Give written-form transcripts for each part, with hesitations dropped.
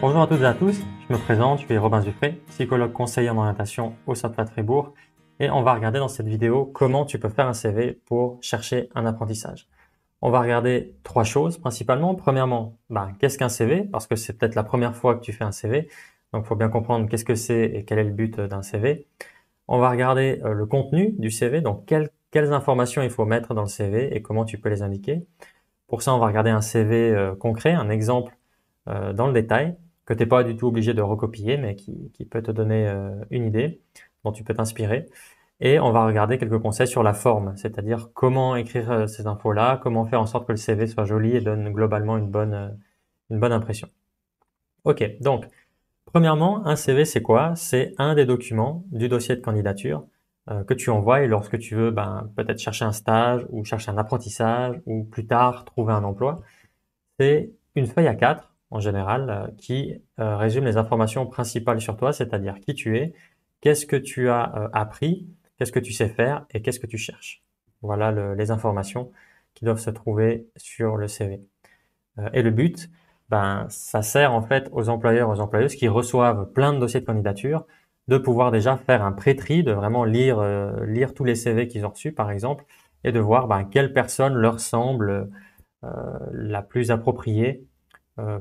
Bonjour à toutes et à tous, je me présente, je suis Robin Zuffré, psychologue conseiller en orientation au SAPFAT Fribourg et on va regarder dans cette vidéo comment tu peux faire un CV pour chercher un apprentissage. On va regarder trois choses principalement. Premièrement, qu'est-ce qu'un CV? Parce que c'est peut-être la première fois que tu fais un CV, donc il faut bien comprendre qu'est-ce que c'est et quel est le but d'un CV. On va regarder le contenu du CV, donc quelles informations il faut mettre dans le CV et comment tu peux les indiquer. Pour ça, on va regarder un CV concret, un exemple dans le détail, que tu n'es pas du tout obligé de recopier, mais qui peut te donner une idée dont tu peux t'inspirer. Et on va regarder quelques conseils sur la forme, c'est-à-dire comment écrire ces infos-là, comment faire en sorte que le CV soit joli et donne globalement une bonne impression. Ok, donc premièrement, un CV c'est quoi? C'est un des documents du dossier de candidature que tu envoies et lorsque tu veux peut-être chercher un stage ou chercher un apprentissage ou plus tard trouver un emploi. C'est une feuille A4 en général qui résume les informations principales sur toi, c'est-à-dire qui tu es, qu'est-ce que tu as appris, qu'est-ce que tu sais faire et qu'est-ce que tu cherches. Voilà les informations qui doivent se trouver sur le CV. Et le but, ça sert en fait aux employeurs, aux employeuses qui reçoivent plein de dossiers de candidature, de pouvoir déjà faire un pré-tri, de vraiment lire tous les CV qu'ils ont reçus par exemple, et de voir quelle personne leur semble la plus appropriée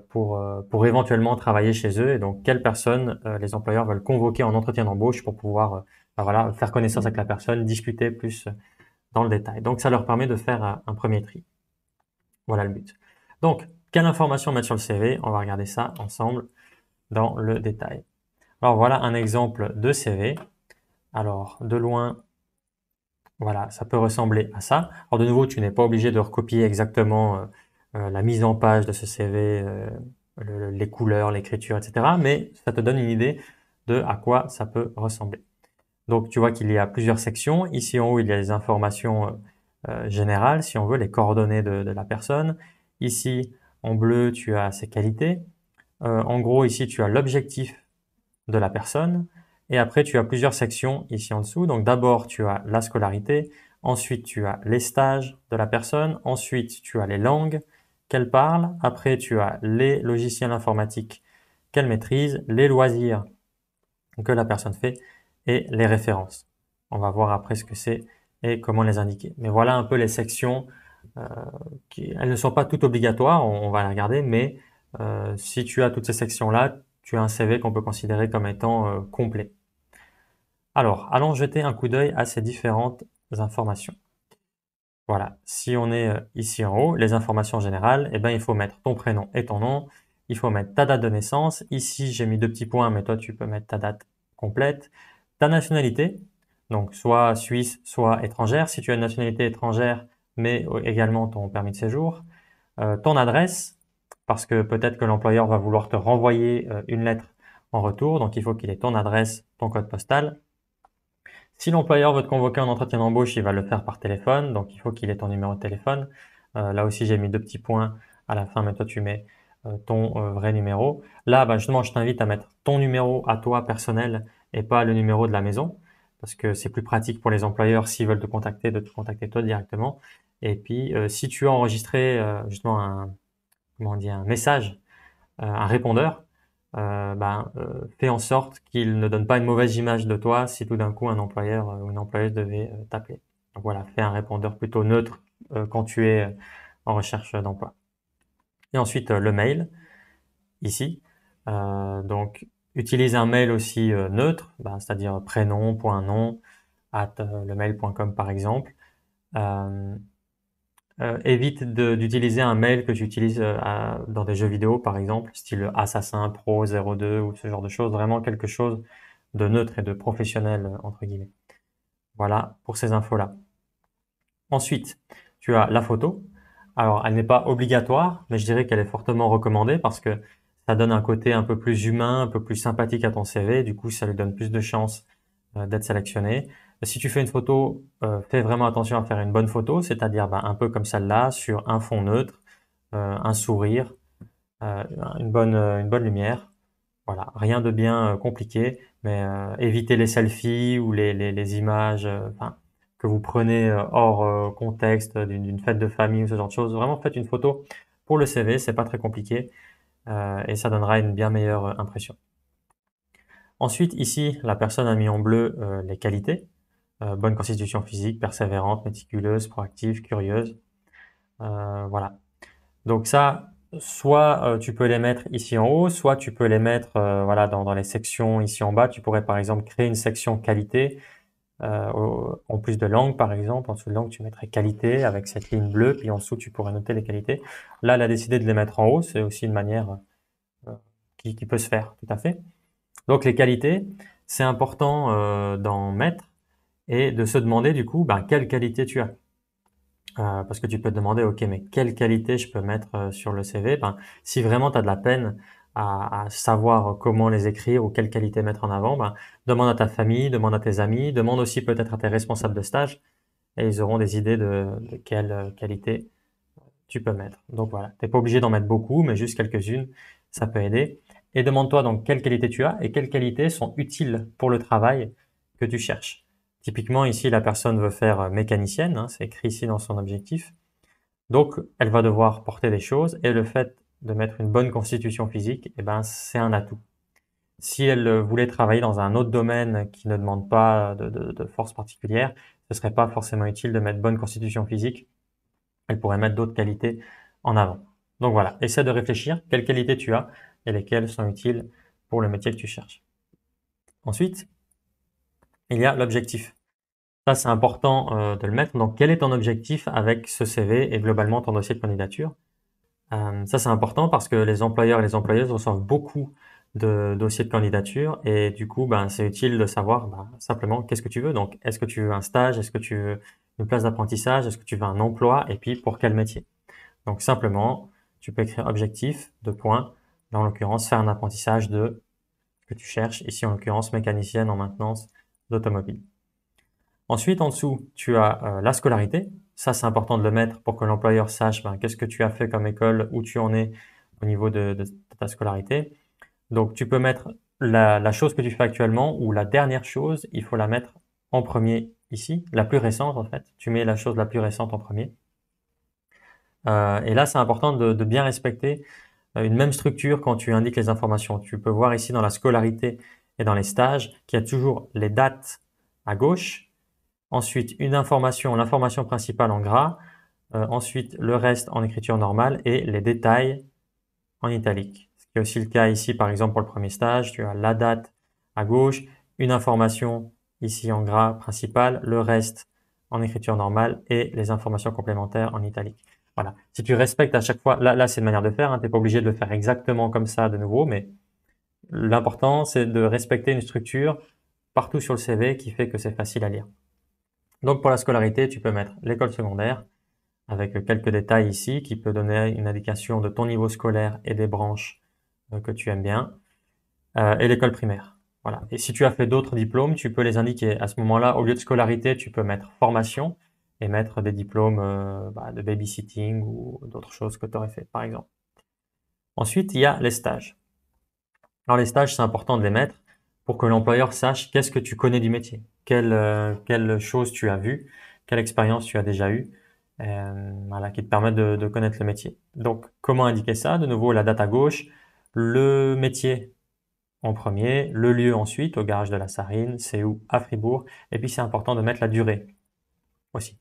pour éventuellement travailler chez eux et donc quelle personne les employeurs veulent convoquer en entretien d'embauche pour pouvoir voilà, faire connaissance avec la personne, discuter plus dans le détail. Donc ça leur permet de faire un premier tri. Voilà le but. Donc, quelle information mettre sur le CV? On va regarder ça ensemble dans le détail. Alors voilà un exemple de CV. Alors de loin, voilà, ça peut ressembler à ça. Alors de nouveau, tu n'es pas obligé de recopier exactement la mise en page de ce CV, les couleurs, l'écriture, etc. Mais ça te donne une idée de à quoi ça peut ressembler. Donc tu vois qu'il y a plusieurs sections. Ici en haut, il y a les informations générales, si on veut, les coordonnées de la personne. Ici, en bleu, tu as ses qualités. En gros, ici, tu as l'objectif de la personne. Et après, tu as plusieurs sections ici en dessous. Donc d'abord, tu as la scolarité. Ensuite, tu as les stages de la personne. Ensuite, tu as les langues qu'elle parle. Après, tu as les logiciels informatiques qu'elle maîtrise, les loisirs que la personne fait et les références. On va voir après ce que c'est et comment les indiquer. Mais voilà un peu les sections. Euh, elles ne sont pas toutes obligatoires, on va les regarder, mais si tu as toutes ces sections-là, tu as un CV qu'on peut considérer comme étant complet. Alors, allons jeter un coup d'œil à ces différentes informations. Voilà, si on est ici en haut, les informations générales, eh ben, il faut mettre ton prénom et ton nom, il faut mettre ta date de naissance. Ici, j'ai mis deux petits points, mais toi, tu peux mettre ta date complète. Ta nationalité, donc soit suisse, soit étrangère. Si tu as une nationalité étrangère, mais également ton permis de séjour. Ton adresse, parce que peut-être que l'employeur va vouloir te renvoyer une lettre en retour, donc il faut qu'il ait ton adresse, ton code postal. Si l'employeur veut te convoquer en entretien d'embauche, il va le faire par téléphone, donc il faut qu'il ait ton numéro de téléphone. Là aussi, j'ai mis deux petits points à la fin, mais toi, tu mets ton vrai numéro. Là, justement, je t'invite à mettre ton numéro à toi personnel et pas le numéro de la maison, parce que c'est plus pratique pour les employeurs s'ils veulent te contacter, de te contacter toi directement. Et puis, si tu as enregistré justement comment on dit, un message, un répondeur, fais en sorte qu'il ne donne pas une mauvaise image de toi si tout d'un coup un employeur ou une employeuse devait t'appeler. Donc voilà, fais un répondeur plutôt neutre quand tu es en recherche d'emploi. Et ensuite le mail, ici. Donc utilise un mail aussi neutre, c'est-à-dire prénom, point nom, @lemail.com par exemple. Euh, évite d'utiliser un mail que tu utilises dans des jeux vidéo, par exemple, style Assassin Pro 02 ou ce genre de choses. Vraiment quelque chose de neutre et de professionnel, entre guillemets. Voilà pour ces infos-là. Ensuite, tu as la photo. Alors, elle n'est pas obligatoire, mais je dirais qu'elle est fortement recommandée parce que ça donne un côté un peu plus humain, un peu plus sympathique à ton CV. Du coup, ça lui donne plus de chances d'être sélectionné. Si tu fais une photo, fais vraiment attention à faire une bonne photo, c'est-à-dire un peu comme celle-là, sur un fond neutre, un sourire, euh, une bonne lumière. Voilà, rien de bien compliqué, mais évitez les selfies ou les images que vous prenez hors contexte d'une fête de famille ou ce genre de choses. Vraiment, faites une photo pour le CV, c'est pas très compliqué. et ça donnera une bien meilleure impression. Ensuite, ici, la personne a mis en bleu les qualités. Bonne constitution physique, persévérante, méticuleuse, proactive, curieuse. Voilà. Donc ça, soit tu peux les mettre ici en haut, soit tu peux les mettre voilà, dans les sections ici en bas. Tu pourrais par exemple créer une section qualité en plus de langue par exemple. En dessous de langue, tu mettrais qualité avec cette ligne bleue, puis en dessous, tu pourrais noter les qualités. Là, elle a décidé de les mettre en haut. C'est aussi une manière qui peut se faire, tout à fait. Donc les qualités, c'est important d'en mettre et de se demander du coup, ben, quelle qualité tu as. Parce que tu peux te demander, ok, mais quelle qualité je peux mettre sur le CV? Ben, si vraiment tu as de la peine à savoir comment les écrire ou quelle qualité mettre en avant, ben, demande à ta famille, demande à tes amis, demande aussi peut-être à tes responsables de stage et ils auront des idées de quelle qualité tu peux mettre. Donc voilà, tu n'es pas obligé d'en mettre beaucoup, mais juste quelques-unes, ça peut aider. Et demande-toi donc quelle qualité tu as et quelles qualités sont utiles pour le travail que tu cherches. Typiquement, ici, la personne veut faire mécanicienne, hein, c'est écrit ici dans son objectif. Donc, elle va devoir porter des choses et le fait de mettre une bonne constitution physique, eh ben, c'est un atout. Si elle voulait travailler dans un autre domaine qui ne demande pas de force particulière, ce serait pas forcément utile de mettre bonne constitution physique. Elle pourrait mettre d'autres qualités en avant. Donc voilà, essaie de réfléchir quelles qualités tu as et lesquelles sont utiles pour le métier que tu cherches. Ensuite, il y a l'objectif. Ça, c'est important de le mettre. Donc, quel est ton objectif avec ce CV et globalement ton dossier de candidature? Ça, c'est important parce que les employeurs et les employeuses reçoivent beaucoup de dossiers de candidature et du coup, ben, c'est utile de savoir simplement qu'est-ce que tu veux. Donc, est-ce que tu veux un stage? Est-ce que tu veux une place d'apprentissage? Est-ce que tu veux un emploi? Et puis, pour quel métier? Donc, simplement, tu peux écrire objectif, deux points. Là, en l'occurrence, faire un apprentissage de ce que tu cherches. Ici, en l'occurrence, mécanicienne en maintenance d'automobile. Ensuite, en dessous, tu as la scolarité. Ça, c'est important de le mettre pour que l'employeur sache qu'est-ce que tu as fait comme école, où tu en es au niveau de ta scolarité. Donc, tu peux mettre la chose que tu fais actuellement ou la dernière chose, il faut la mettre en premier ici, la plus récente en fait. Tu mets la chose la plus récente en premier. Et là, c'est important de bien respecter une même structure quand tu indiques les informations. Tu peux voir ici dans la scolarité et dans les stages qu'il y a toujours les dates à gauche. Ensuite, une information, l'information principale en gras. Ensuite, le reste en écriture normale et les détails en italique. Ce qui est aussi le cas ici, par exemple, pour le premier stage. Tu as la date à gauche, une information ici en gras principale, le reste en écriture normale et les informations complémentaires en italique. Voilà. Si tu respectes à chaque fois, là c'est une manière de faire, hein, tu n'es pas obligé de le faire exactement comme ça de nouveau, mais l'important c'est de respecter une structure partout sur le CV qui fait que c'est facile à lire. Donc pour la scolarité, tu peux mettre l'école secondaire avec quelques détails ici qui peut donner une indication de ton niveau scolaire et des branches que tu aimes bien, et l'école primaire. Voilà. Et si tu as fait d'autres diplômes, tu peux les indiquer. À ce moment-là, au lieu de scolarité, tu peux mettre formation et mettre des diplômes de babysitting ou d'autres choses que tu aurais fait, par exemple. Ensuite, il y a les stages. Alors les stages, c'est important de les mettre pour que l'employeur sache qu'est-ce que tu connais du métier, quelle chose tu as vu, quelle expérience tu as déjà eue, voilà, qui te permettent de connaître le métier. Donc, comment indiquer ça? De nouveau, la date à gauche, le métier en premier, le lieu ensuite, au garage de la Sarine, c'est où? À Fribourg. Et puis, c'est important de mettre la durée aussi.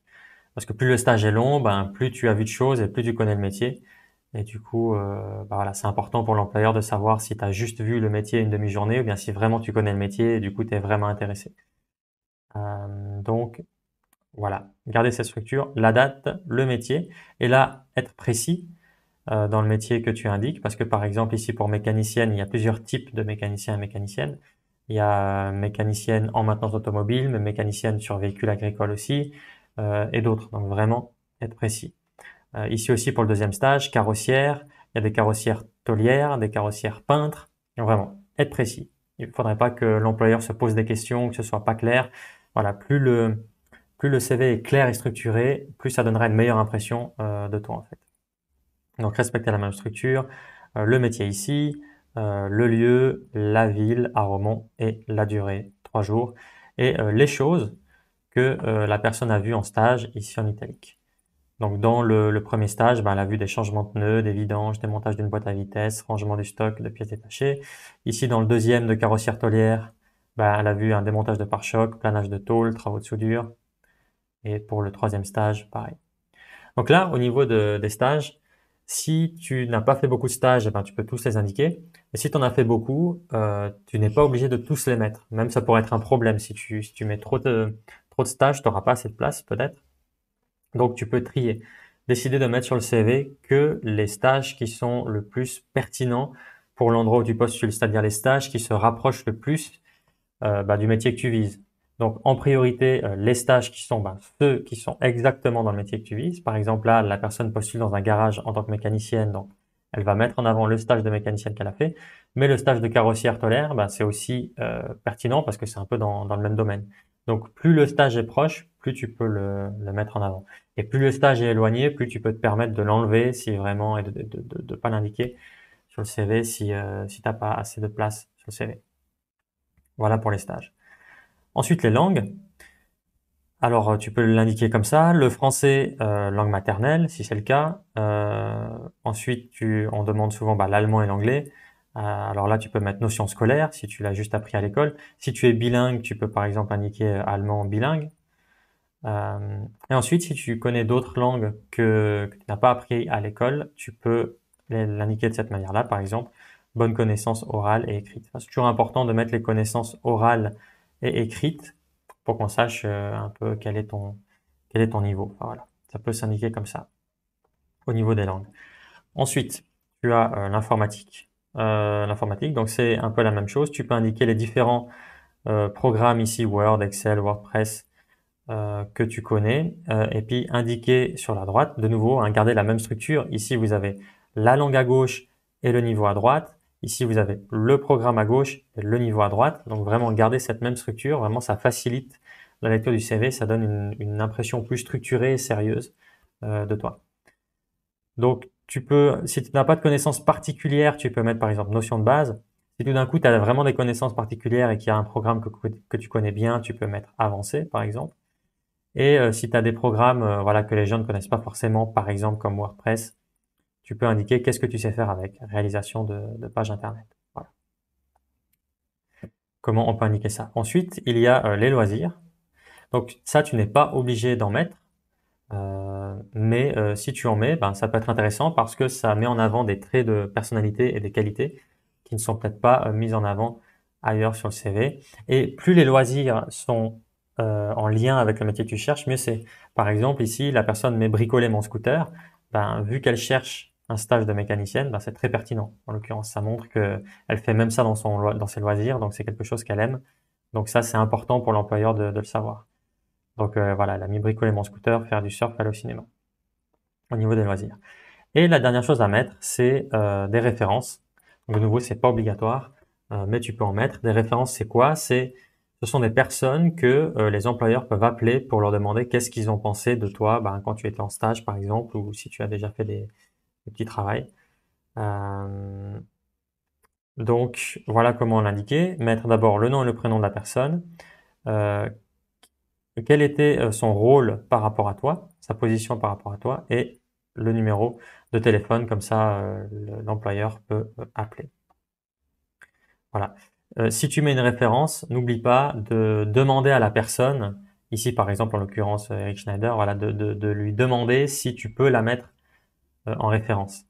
Parce que plus le stage est long, plus tu as vu de choses et plus tu connais le métier. Et du coup, voilà, c'est important pour l'employeur de savoir si tu as juste vu le métier une demi-journée ou bien si vraiment tu connais le métier et du coup, tu es vraiment intéressé. Donc, voilà, garder cette structure, la date, le métier, et là, être précis dans le métier que tu indiques, parce que par exemple, ici pour mécanicienne, il y a plusieurs types de mécaniciens et mécaniciennes. Il y a mécanicienne en maintenance automobile, mais mécanicienne sur véhicule agricole aussi, et d'autres. Donc vraiment, être précis. Ici aussi pour le deuxième stage, carrossière, il y a des carrossières taulières, des carrossières peintres. Donc vraiment, être précis. Il ne faudrait pas que l'employeur se pose des questions, que ce soit pas clair. Voilà, plus le CV est clair et structuré, plus ça donnera une meilleure impression de toi en fait. Donc respecter la même structure, le métier ici, le lieu, la ville à Romont et la durée, 3 jours, et les choses que la personne a vues en stage ici en italique. Donc, dans le premier stage, ben, elle a vu des changements de pneus, des vidanges, démontage d'une boîte à vitesse, rangement du stock de pièces détachées. Ici, dans le deuxième de carrosserie tôlière, ben, elle a vu un démontage de pare-choc, planage de tôle, travaux de soudure. Et pour le troisième stage, pareil. Donc là, au niveau des stages, si tu n'as pas fait beaucoup de stages, eh ben, tu peux tous les indiquer. Et si tu en as fait beaucoup, tu n'es pas obligé de tous les mettre. Même ça pourrait être un problème. Si tu mets trop de stages, tu n'auras pas assez de place peut-être. Donc tu peux trier. Décider de mettre sur le CV que les stages qui sont le plus pertinents pour l'endroit où tu postules, c'est-à-dire les stages qui se rapprochent le plus du métier que tu vises. Donc, en priorité, les stages qui sont ceux qui sont exactement dans le métier que tu vises. Par exemple, là, la personne postule dans un garage en tant que mécanicienne, donc elle va mettre en avant le stage de mécanicienne qu'elle a fait. Mais le stage de carrossière tôlière, c'est aussi pertinent parce que c'est un peu dans le même domaine. Donc, plus le stage est proche, plus tu peux le mettre en avant. Et plus le stage est éloigné, plus tu peux te permettre de l'enlever si vraiment et de pas l'indiquer sur le CV si t'as pas assez de place sur le CV. Voilà pour les stages. Ensuite, les langues. Alors, tu peux l'indiquer comme ça. Le français, langue maternelle, si c'est le cas. Ensuite, on demande souvent l'allemand et l'anglais. Alors là, tu peux mettre notion scolaire si tu l'as juste appris à l'école. Si tu es bilingue, tu peux par exemple indiquer allemand bilingue. Et ensuite, si tu connais d'autres langues que tu n'as pas appris à l'école, tu peux l'indiquer de cette manière-là. Par exemple, bonne connaissance orale et écrite. C'est toujours important de mettre les connaissances orales et écrites pour qu'on sache un peu quel est ton niveau. Enfin, voilà, ça peut s'indiquer comme ça au niveau des langues. Ensuite, tu as l'informatique. L'informatique, donc c'est un peu la même chose. Tu peux indiquer les différents programmes ici, Word, Excel, WordPress, que tu connais, et puis indiquer sur la droite, de nouveau, garder la même structure. Ici, vous avez la langue à gauche et le niveau à droite. Ici, vous avez le programme à gauche et le niveau à droite. Donc vraiment, garder cette même structure, vraiment, ça facilite la lecture du CV, ça donne une impression plus structurée et sérieuse de toi. Donc, si tu n'as pas de connaissances particulières, tu peux mettre par exemple notion de base. Si tout d'un coup, tu as vraiment des connaissances particulières et qu'il y a un programme que tu connais bien, tu peux mettre avancé, par exemple. Et si tu as des programmes que les gens ne connaissent pas forcément, par exemple comme WordPress, tu peux indiquer qu'est-ce que tu sais faire avec, réalisation de pages Internet. Voilà. Comment on peut indiquer ça? Ensuite, il y a les loisirs. Donc ça, tu n'es pas obligé d'en mettre, mais si tu en mets, ça peut être intéressant parce que ça met en avant des traits de personnalité et des qualités qui ne sont peut-être pas mises en avant ailleurs sur le CV. Et plus les loisirs sont en lien avec le métier que tu cherches, mieux c'est. Par exemple, ici, la personne met bricoler mon scooter. Vu qu'elle cherche un stage de mécanicienne, c'est très pertinent. En l'occurrence, ça montre qu'elle fait même ça dans ses loisirs, donc c'est quelque chose qu'elle aime. Donc ça, c'est important pour l'employeur de le savoir. Donc voilà, elle a mis bricoler mon scooter, faire du surf, aller au cinéma, au niveau des loisirs. Et la dernière chose à mettre, c'est des références. Donc, de nouveau, c'est pas obligatoire, mais tu peux en mettre. Des références, c'est quoi? Ce sont des personnes que les employeurs peuvent appeler pour leur demander qu'est-ce qu'ils ont pensé de toi quand tu étais en stage, par exemple, ou si tu as déjà fait des petits travaux. Donc, voilà comment l'indiquer. Mettre d'abord le nom et le prénom de la personne. Euh, Quel était son rôle par rapport à toi, sa position par rapport à toi, et le numéro de téléphone, comme ça l'employeur peut appeler. Voilà. Si tu mets une référence, n'oublie pas de demander à la personne, ici par exemple en l'occurrence Eric Schneider, voilà, de lui demander si tu peux la mettre en référence.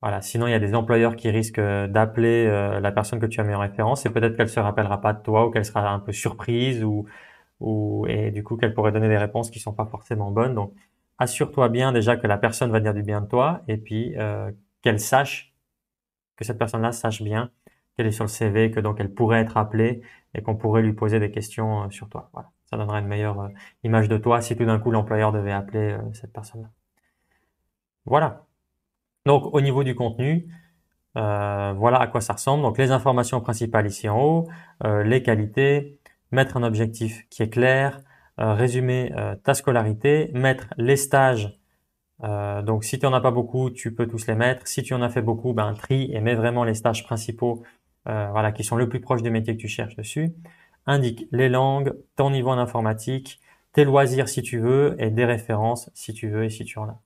Voilà. Sinon, il y a des employeurs qui risquent d'appeler la personne que tu as mis en référence et peut-être qu'elle se rappellera pas de toi ou qu'elle sera un peu surprise et du coup qu'elle pourrait donner des réponses qui sont pas forcément bonnes. Donc, assure-toi bien déjà que la personne va dire du bien de toi et puis qu'elle sache, que cette personne-là sache bien qu'elle est sur le CV, que donc elle pourrait être appelée et qu'on pourrait lui poser des questions sur toi. Voilà. Ça donnera une meilleure image de toi si tout d'un coup l'employeur devait appeler cette personne-là. Voilà. Donc, au niveau du contenu, voilà à quoi ça ressemble. Donc, les informations principales ici en haut, les qualités, mettre un objectif qui est clair, résumer ta scolarité, mettre les stages. Donc, si tu en as pas beaucoup, tu peux tous les mettre. Si tu en as fait beaucoup, trie et mets vraiment les stages principaux, qui sont le plus proche du métier que tu cherches dessus. Indique les langues, ton niveau en informatique, tes loisirs si tu veux et des références si tu veux et si tu en as.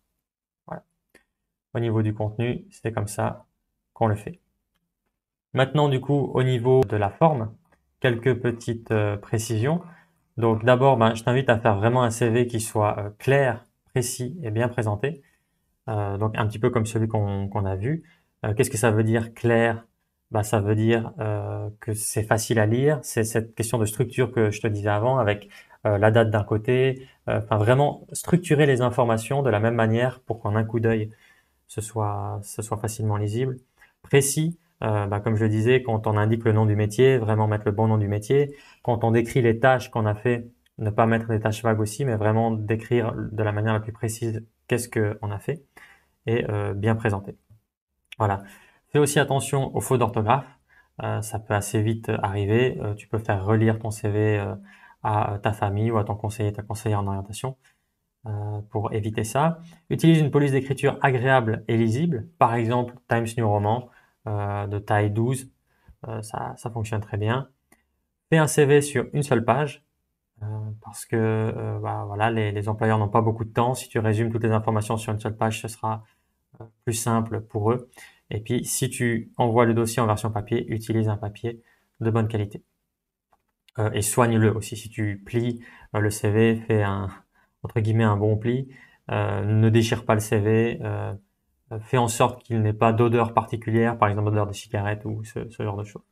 Au niveau du contenu, c'est comme ça qu'on le fait. Maintenant, du coup, au niveau de la forme, quelques petites précisions. Donc d'abord, je t'invite à faire vraiment un CV qui soit clair, précis et bien présenté. Donc un petit peu comme celui qu'on a vu. Qu'est-ce que ça veut dire clair? Ça veut dire que c'est facile à lire. C'est cette question de structure que je te disais avant avec la date d'un côté. Enfin vraiment structurer les informations de la même manière pour qu'en un coup d'œil, ce soit facilement lisible. Précis, comme je le disais, quand on indique le nom du métier, vraiment mettre le bon nom du métier. Quand on décrit les tâches qu'on a fait, ne pas mettre des tâches vagues aussi, mais vraiment décrire de la manière la plus précise qu'est-ce qu'on a fait et bien présenté. Voilà. Fais aussi attention aux fautes d'orthographe. Ça peut assez vite arriver. Tu peux faire relire ton CV à ta famille ou à ton conseiller, ta conseillère en orientation pour éviter ça. Utilise une police d'écriture agréable et lisible. Par exemple, Times New Roman de taille 12. Ça fonctionne très bien. Fais un CV sur une seule page. Parce que voilà, les employeurs n'ont pas beaucoup de temps. Si tu résumes toutes les informations sur une seule page, ce sera plus simple pour eux. Et puis, si tu envoies le dossier en version papier, utilise un papier de bonne qualité. Et soigne-le aussi. Si tu plies le CV, fais entre guillemets un bon pli. Ne déchire pas le CV. Fais en sorte qu'il n'ait pas d'odeur particulière, par exemple odeur de cigarette ou ce genre de choses.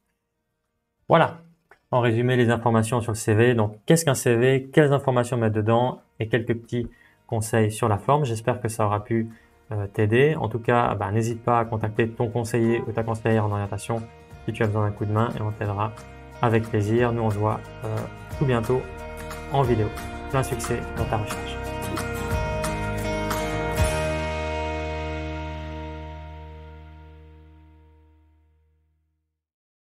Voilà. En résumé, les informations sur le CV. Donc, qu'est-ce qu'un CV? Quelles informations mettre dedans? Et quelques petits conseils sur la forme. J'espère que ça aura pu t'aider. En tout cas, n'hésite pas à contacter ton conseiller ou ta conseillère en orientation si tu as besoin d'un coup de main et on t'aidera avec plaisir. Nous, on se voit tout bientôt en vidéo. Plein succès dans ta recherche.